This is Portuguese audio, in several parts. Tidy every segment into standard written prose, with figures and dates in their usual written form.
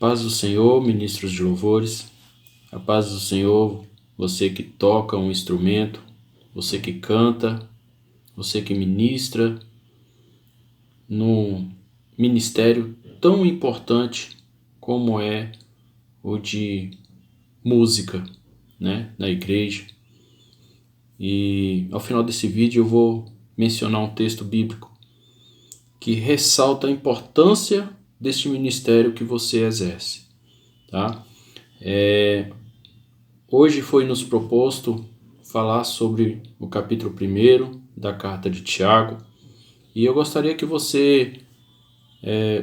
Paz do Senhor, ministros de louvores. A paz do Senhor, você que toca um instrumento, você que canta, você que ministra num ministério tão importante como é o de música, na igreja. E ao final desse vídeo eu vou mencionar um texto bíblico que ressalta a importância deste ministério que você exerce, tá? Hoje foi nos proposto falar sobre o capítulo 1 da carta de Tiago, e eu gostaria que você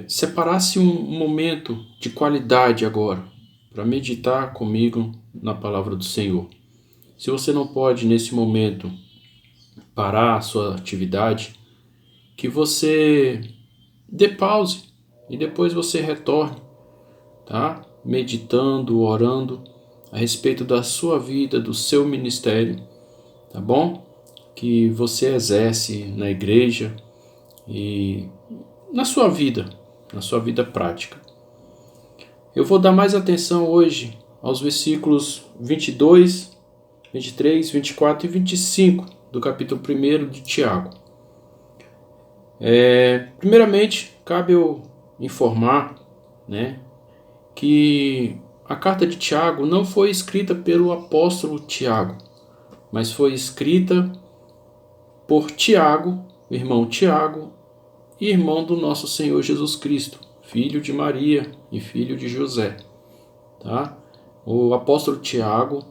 separasse um momento de qualidade agora para meditar comigo na palavra do Senhor. Se você não pode nesse momento parar a sua atividade, que você dê pause e depois você retorne, tá? Meditando, orando a respeito da sua vida, do seu ministério, tá bom? Que você exerce na igreja e na sua vida prática. Eu vou dar mais atenção hoje aos versículos 22, 23, 24 e 25 do capítulo 1 de Tiago. Primeiramente, cabe eu informar, que a carta de Tiago não foi escrita pelo apóstolo Tiago, mas foi escrita por Tiago, irmão Tiago, e irmão do nosso Senhor Jesus Cristo, filho de Maria e filho de José. Tá? O apóstolo Tiago,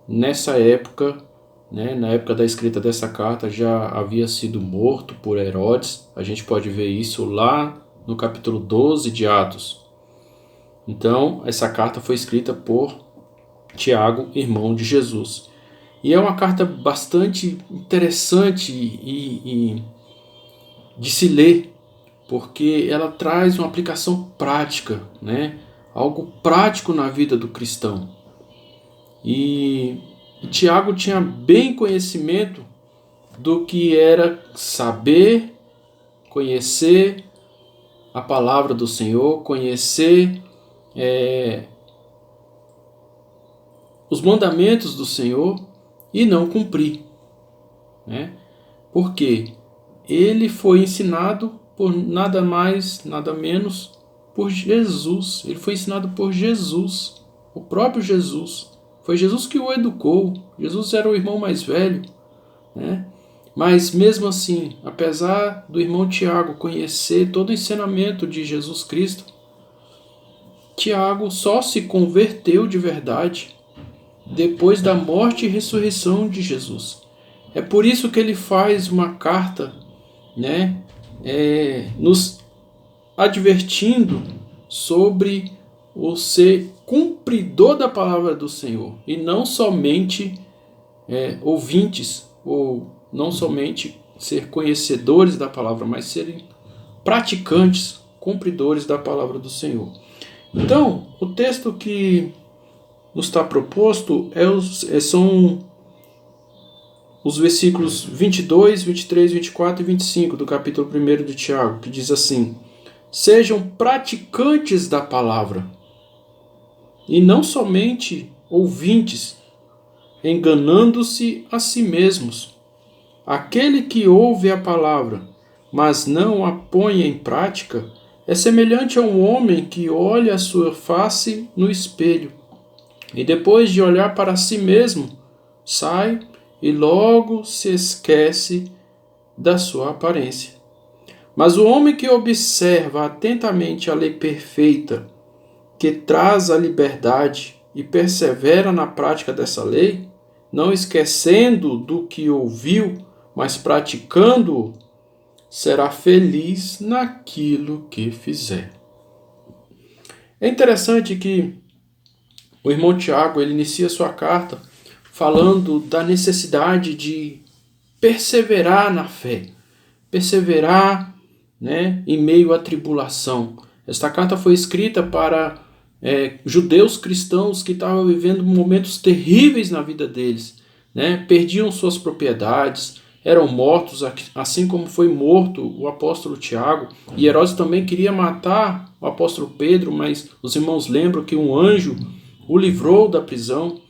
nessa época, na época da escrita dessa carta, já havia sido morto por Herodes. A gente pode ver isso lá no capítulo 12 de Atos. Então, essa carta foi escrita por Tiago, irmão de Jesus. E é uma carta bastante interessante e de se ler, porque ela traz uma aplicação prática, algo prático na vida do cristão. E Tiago tinha bem conhecimento do que era saber, conhecer a palavra do Senhor, conhecer os mandamentos do Senhor e não cumprir. Porque ele foi ensinado por nada mais, nada menos, por Jesus. Ele foi ensinado por Jesus, o próprio Jesus. Foi Jesus que o educou. Jesus era o irmão mais velho. Mas mesmo assim, apesar do irmão Tiago conhecer todo o ensinamento de Jesus Cristo, Tiago só se converteu de verdade depois da morte e ressurreição de Jesus. É por isso que ele faz uma carta, nos advertindo sobre o ser cumpridor da palavra do Senhor e não somente ouvintes, ou não somente ser conhecedores da palavra, mas serem praticantes, cumpridores da palavra do Senhor. Então, o texto que nos está proposto são os versículos 22, 23, 24 e 25 do capítulo 1 de Tiago, que diz assim: sejam praticantes da palavra, e não somente ouvintes, enganando-se a si mesmos. Aquele que ouve a palavra, mas não a põe em prática, é semelhante a um homem que olha a sua face no espelho, e depois de olhar para si mesmo, sai e logo se esquece da sua aparência. Mas o homem que observa atentamente a lei perfeita, que traz a liberdade e persevera na prática dessa lei, não esquecendo do que ouviu, mas praticando-o, será feliz naquilo que fizer. É interessante que o irmão Tiago, ele inicia sua carta falando da necessidade de perseverar na fé, perseverar em meio à tribulação. Esta carta foi escrita para judeus cristãos que estavam vivendo momentos terríveis na vida deles, perdiam suas propriedades, eram mortos, assim como foi morto o apóstolo Tiago. E Herodes também queria matar o apóstolo Pedro, mas os irmãos lembram que um anjo o livrou da prisão.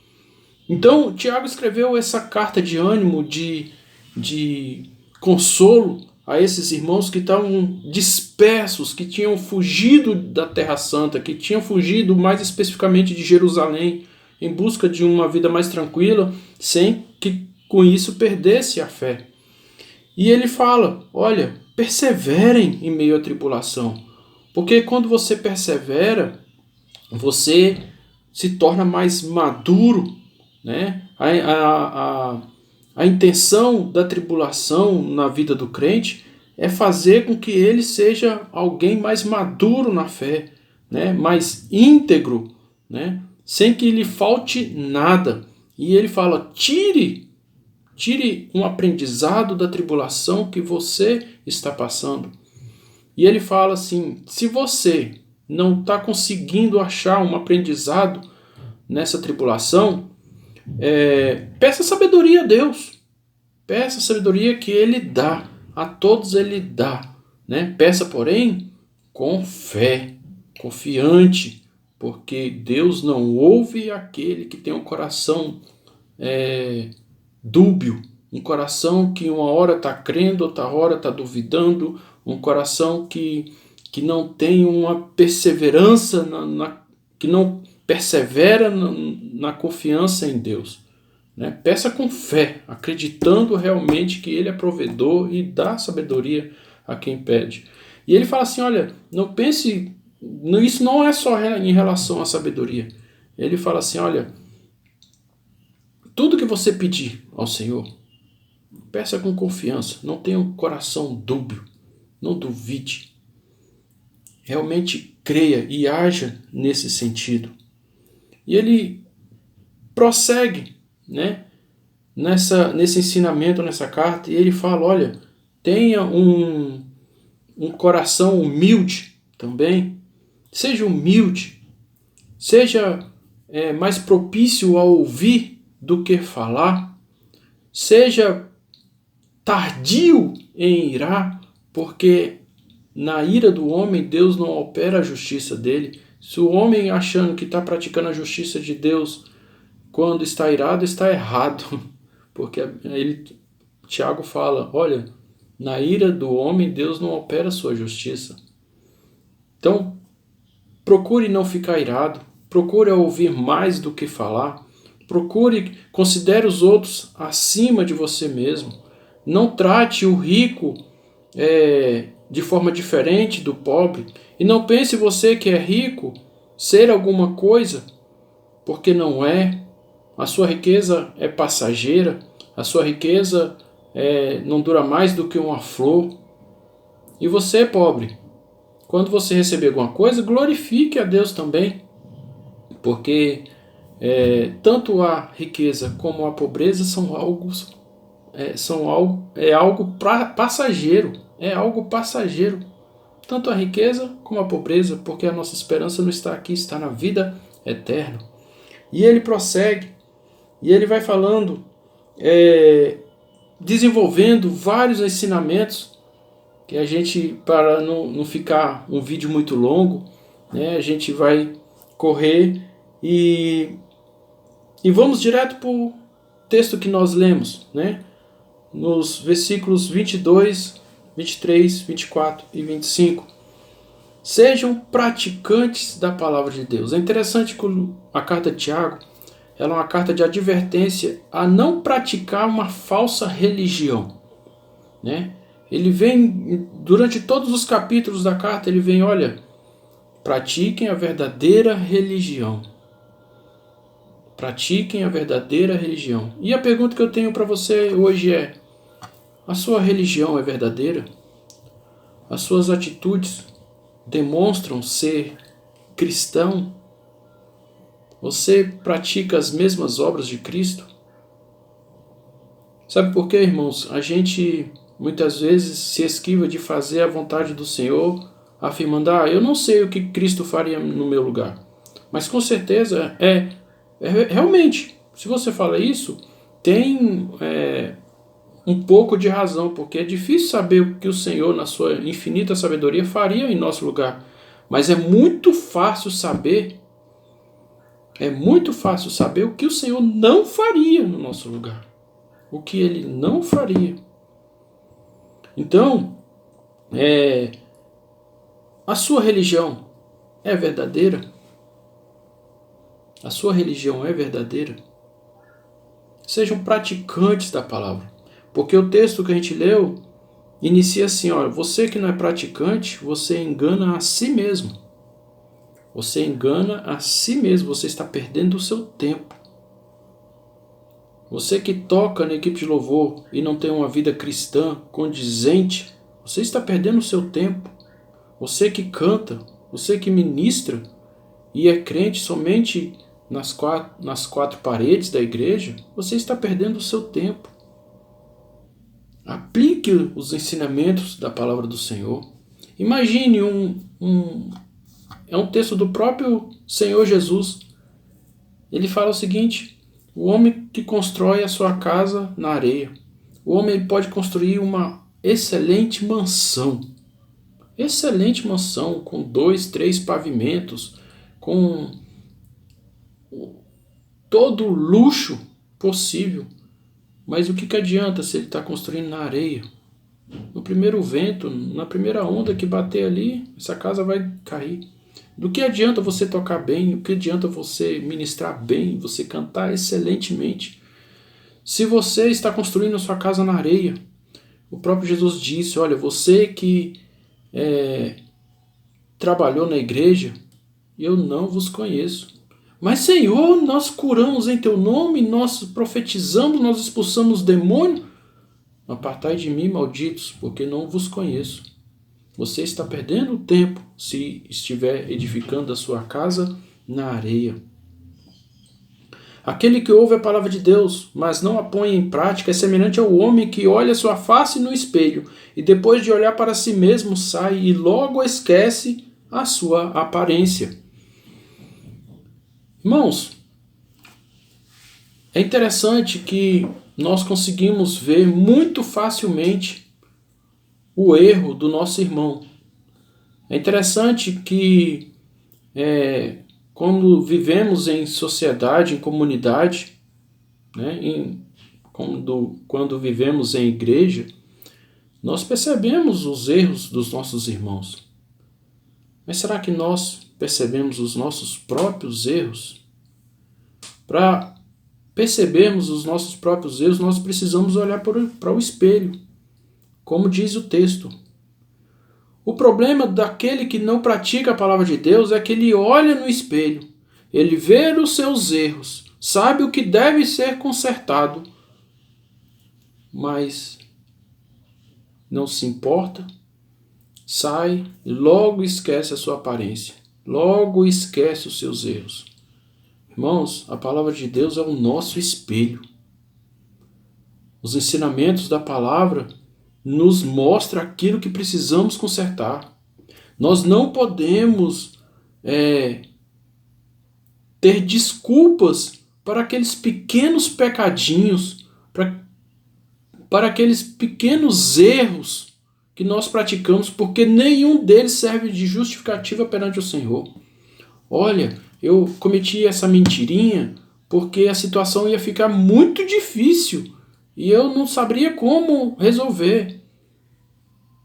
Então, Tiago escreveu essa carta de ânimo, de consolo a esses irmãos que estavam dispersos, que tinham fugido da Terra Santa, que tinham fugido mais especificamente de Jerusalém, em busca de uma vida mais tranquila, sem que com isso perdesse a fé. E ele fala, olha, perseverem em meio à tribulação, porque quando você persevera, você se torna mais maduro, né? A intenção da tribulação na vida do crente é fazer com que ele seja alguém mais maduro na fé, né? Mais íntegro, né? Sem que lhe falte nada. E ele fala, tire um aprendizado da tribulação que você está passando. E ele fala assim, se você não está conseguindo achar um aprendizado nessa tribulação, peça sabedoria a Deus. Peça sabedoria que Ele dá. A todos Ele dá. Né? Peça, porém, com fé, confiante, porque Deus não ouve aquele que tem um coração dúbio, um coração que uma hora está crendo, outra hora está duvidando, um coração que não tem uma perseverança, que não persevera na confiança em Deus. Né? Peça com fé, acreditando realmente que Ele é provedor e dá sabedoria a quem pede. E ele fala assim, olha, não pense, isso não é só em relação à sabedoria. Ele fala assim, olha, tudo que você pedir ao Senhor, peça com confiança, não tenha um coração dúbio, não duvide. Realmente creia e haja nesse sentido. E ele prossegue, né, nesse ensinamento, nessa carta, e ele fala, olha, tenha um coração humilde também, seja humilde, seja mais propício a ouvir do que falar, seja tardio em irar, porque na ira do homem Deus não opera a justiça dele. Se o homem achando que está praticando a justiça de Deus quando está irado, está errado. Porque Tiago fala, olha, na ira do homem Deus não opera a sua justiça. Então, procure não ficar irado, procure ouvir mais do que falar, considere os outros acima de você mesmo. Não trate o rico de forma diferente do pobre. E não pense você que é rico ser alguma coisa, porque não é. A sua riqueza é passageira, a sua riqueza não dura mais do que uma flor. E você, pobre, quando você receber alguma coisa, glorifique a Deus também, porque tanto a riqueza como a pobreza são algo passageiro. É algo passageiro. Tanto a riqueza como a pobreza, porque a nossa esperança não está aqui, está na vida eterna. E ele prossegue, e ele vai falando, desenvolvendo vários ensinamentos, que a gente, para não ficar um vídeo muito longo, né, a gente vai correr e vamos direto para o texto que nós lemos, né? Nos versículos 22, 23, 24 e 25. Sejam praticantes da palavra de Deus. É interessante que a carta de Tiago, ela é uma carta de advertência a não praticar uma falsa religião, né? Ele vem, durante todos os capítulos da carta, ele vem, olha, pratiquem a verdadeira religião. Pratiquem a verdadeira religião. E a pergunta que eu tenho para você hoje é, a sua religião é verdadeira? As suas atitudes demonstram ser cristão? Você pratica as mesmas obras de Cristo? Sabe por quê, irmãos? A gente muitas vezes se esquiva de fazer a vontade do Senhor, afirmando, eu não sei o que Cristo faria no meu lugar. Mas com certeza realmente, se você fala isso, tem um pouco de razão, porque é difícil saber o que o Senhor, na sua infinita sabedoria, faria em nosso lugar. Mas é muito fácil saber o que o Senhor não faria no nosso lugar. O que Ele não faria. Então, a sua religião é verdadeira? A sua religião é verdadeira? Sejam praticantes da palavra. Porque o texto que a gente leu inicia assim, olha, você que não é praticante, você engana a si mesmo. Você engana a si mesmo, você está perdendo o seu tempo. Você que toca na equipe de louvor e não tem uma vida cristã condizente, você está perdendo o seu tempo. Você que canta, você que ministra e é crente somente nas quatro paredes da igreja, você está perdendo o seu tempo. Aplique os ensinamentos da palavra do Senhor. Imagine é um texto do próprio Senhor Jesus. Ele fala o seguinte: o homem que constrói a sua casa na areia. O homem pode construir uma excelente mansão. Excelente mansão, com 2, 3 pavimentos, com todo o luxo possível. Mas o que adianta se ele está construindo na areia? No primeiro vento, na primeira onda que bater ali, essa casa vai cair. Do que adianta você tocar bem? O que adianta você ministrar bem? Você cantar excelentemente? Se você está construindo a sua casa na areia, o próprio Jesus disse, olha, você que trabalhou na igreja, eu não vos conheço. Mas Senhor, nós curamos em teu nome, nós profetizamos, nós expulsamos demônio. Apartai de mim, malditos, porque não vos conheço. Você está perdendo o tempo se estiver edificando a sua casa na areia. Aquele que ouve a palavra de Deus, mas não a põe em prática, é semelhante ao homem que olha sua face no espelho e depois de olhar para si mesmo sai e logo esquece a sua aparência. Irmãos, é interessante que nós conseguimos ver muito facilmente o erro do nosso irmão. É interessante que quando vivemos em sociedade, em comunidade, né, quando vivemos em igreja, nós percebemos os erros dos nossos irmãos. Mas será que nós percebemos os nossos próprios erros? Para percebermos os nossos próprios erros, nós precisamos olhar para o espelho, como diz o texto. O problema daquele que não pratica a palavra de Deus é que ele olha no espelho, ele vê os seus erros, sabe o que deve ser consertado, mas não se importa, sai e logo esquece a sua aparência, logo esquece os seus erros. Irmãos, a palavra de Deus é o nosso espelho. Os ensinamentos da palavra nos mostram aquilo que precisamos consertar. Nós não podemos ter desculpas para aqueles pequenos pecadinhos, para aqueles pequenos erros que nós praticamos, porque nenhum deles serve de justificativa perante o Senhor. Olha, eu cometi essa mentirinha porque a situação ia ficar muito difícil e eu não saberia como resolver.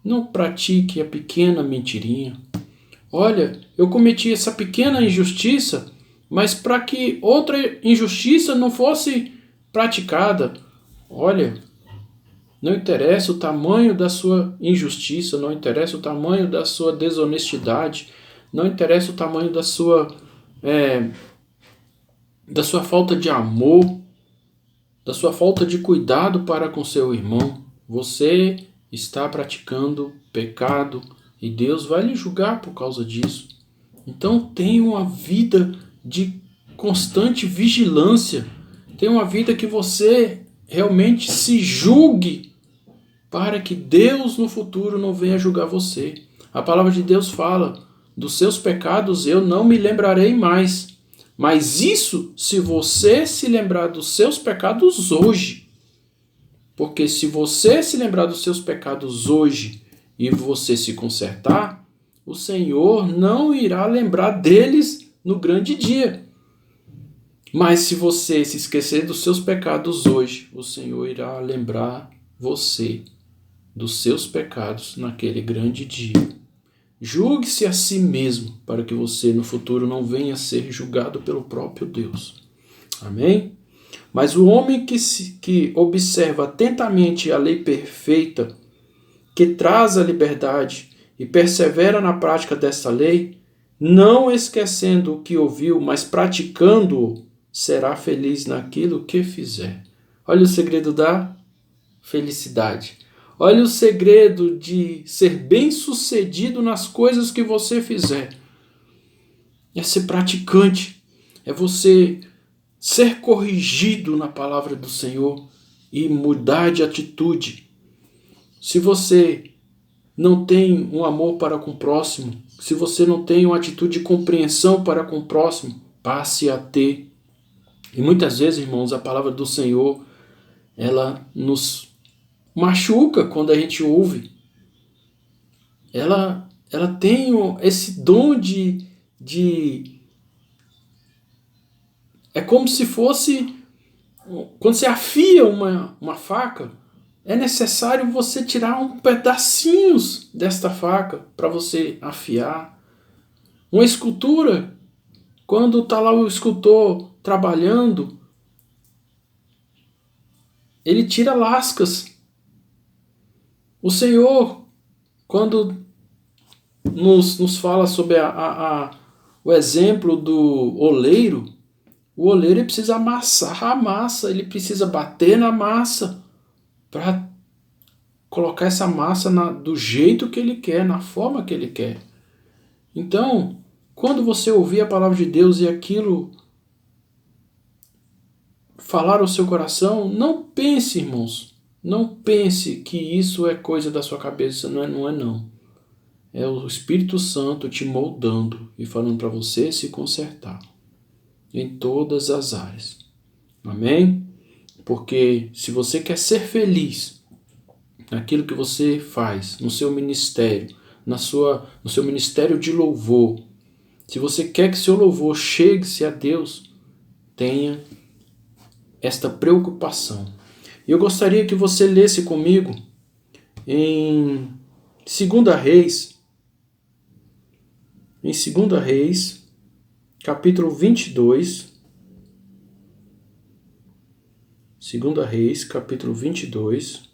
Não pratique a pequena mentirinha. Olha, eu cometi essa pequena injustiça, mas para que outra injustiça não fosse praticada. Olha, não interessa o tamanho da sua injustiça, não interessa o tamanho da sua desonestidade, não interessa o tamanho da sua falta de amor, da sua falta de cuidado para com seu irmão. Você está praticando pecado e Deus vai lhe julgar por causa disso. Então tenha uma vida de constante vigilância, tenha uma vida que você realmente se julgue para que Deus no futuro não venha julgar você. A palavra de Deus fala, dos seus pecados eu não me lembrarei mais. Mas isso se você se lembrar dos seus pecados hoje. Porque se você se lembrar dos seus pecados hoje e você se consertar, o Senhor não irá lembrar deles no grande dia. Mas se você se esquecer dos seus pecados hoje, o Senhor irá lembrar você dos seus pecados naquele grande dia. Julgue-se a si mesmo, para que você no futuro não venha a ser julgado pelo próprio Deus. Amém? Mas o homem que observa atentamente a lei perfeita, que traz a liberdade e persevera na prática desta lei, não esquecendo o que ouviu, mas praticando-o, será feliz naquilo que fizer. Olha o segredo da felicidade. Olha o segredo de ser bem-sucedido nas coisas que você fizer. É ser praticante. É você ser corrigido na palavra do Senhor e mudar de atitude. Se você não tem um amor para com o próximo, se você não tem uma atitude de compreensão para com o próximo, passe a ter. E muitas vezes, irmãos, a palavra do Senhor, ela nos machuca quando a gente ouve. Ela tem esse dom de... É como se fosse... Quando você afia uma faca, é necessário você tirar um pedacinhos desta faca para você afiar. Uma escultura, quando está lá o escultor trabalhando, ele tira lascas. O Senhor, quando nos fala sobre o exemplo do oleiro, o oleiro ele precisa amassar a massa, ele precisa bater na massa para colocar essa massa do jeito que ele quer, na forma que ele quer. Então, quando você ouvir a palavra de Deus e aquilo falar ao seu coração, não pense, irmãos, não pense que isso é coisa da sua cabeça, não é. É o Espírito Santo te moldando e falando para você se consertar em todas as áreas. Amém? Porque se você quer ser feliz naquilo que você faz, no seu ministério, no seu ministério de louvor, se você quer que seu louvor chegue-se a Deus, tenha esta preocupação. E eu gostaria que você lesse comigo em 2 Reis, capítulo 22. 2 Reis, capítulo 22.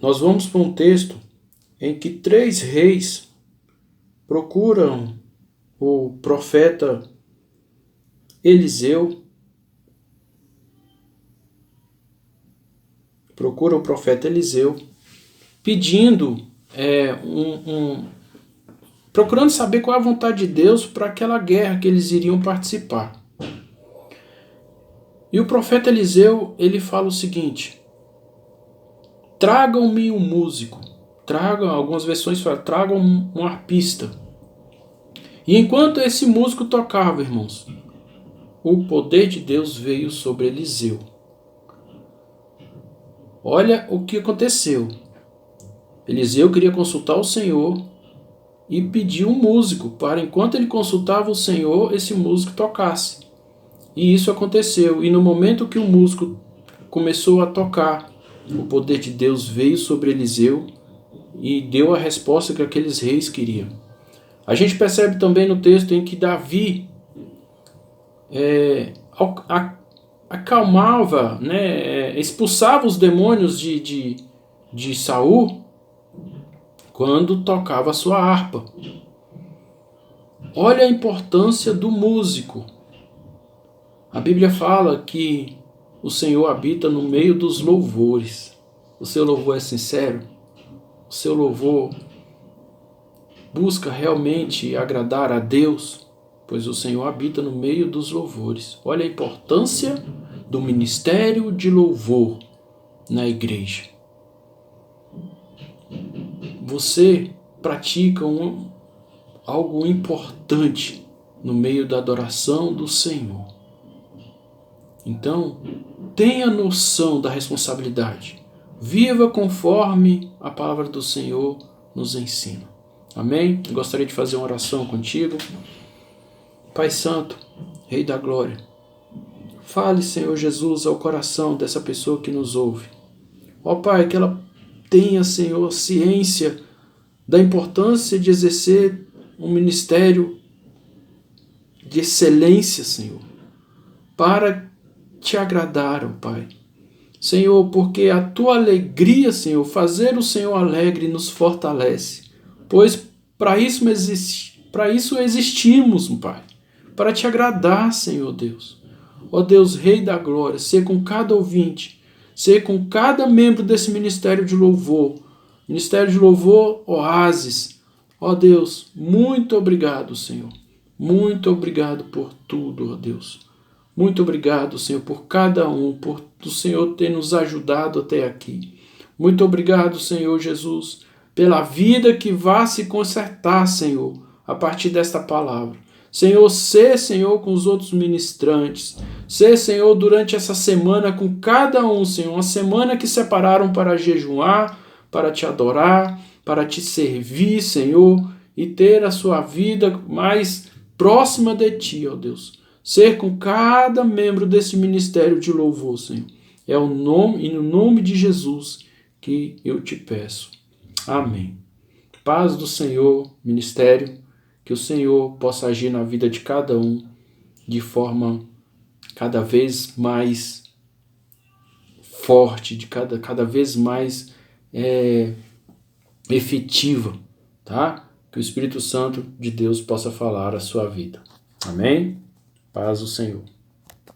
Nós vamos para um texto em que 3 reis procuram o profeta Eliseu. Pedindo, procurando saber qual é a vontade de Deus para aquela guerra que eles iriam participar. E o profeta Eliseu, ele fala o seguinte: tragam-me um músico, algumas versões falam, tragam um arpista. E enquanto esse músico tocava, irmãos, o poder de Deus veio sobre Eliseu. Olha o que aconteceu. Eliseu queria consultar o Senhor e pediu um músico para, enquanto ele consultava o Senhor, esse músico tocasse. E isso aconteceu. E no momento que o músico começou a tocar, o poder de Deus veio sobre Eliseu e deu a resposta que aqueles reis queriam. A gente percebe também no texto em que Davi acalmava, expulsava os demônios de Saul quando tocava a sua harpa. Olha a importância do músico. A Bíblia fala que o Senhor habita no meio dos louvores. O seu louvor é sincero? O seu louvor busca realmente agradar a Deus? Pois o Senhor habita no meio dos louvores. Olha a importância do ministério de louvor na igreja. Você pratica algo importante no meio da adoração do Senhor. Então, tenha noção da responsabilidade. Viva conforme a palavra do Senhor nos ensina. Amém? Eu gostaria de fazer uma oração contigo. Pai Santo, Rei da Glória, fale, Senhor Jesus, ao coração dessa pessoa que nos ouve. Ó Pai, que ela tenha, Senhor, ciência da importância de exercer um ministério de excelência, Senhor, para te agradar, ó Pai. Senhor, porque a tua alegria, Senhor, fazer o Senhor alegre nos fortalece, pois para isso existimos, Pai, para te agradar, Senhor Deus. Ó Deus, Rei da Glória, ser com cada ouvinte, ser com cada membro desse Ministério de Louvor, Oásis. Ó Deus, muito obrigado, Senhor. Muito obrigado por tudo, ó Deus. Muito obrigado, Senhor, por cada um, por o Senhor ter nos ajudado até aqui. Muito obrigado, Senhor Jesus, pela vida que vai se consertar, Senhor, a partir desta palavra. Senhor, ser, Senhor, com os outros ministrantes. Ser, Senhor, durante essa semana com cada um, Senhor. Uma semana que separaram para jejuar, para te adorar, para te servir, Senhor, e ter a sua vida mais próxima de ti, ó Deus. Ser com cada membro desse ministério de louvor, Senhor. É o nome e no nome de Jesus que eu te peço. Amém. Paz do Senhor, ministério, que o Senhor possa agir na vida de cada um de forma cada vez mais forte, cada vez mais efetiva, tá? Que o Espírito Santo de Deus possa falar a sua vida. Amém? Paz do Senhor.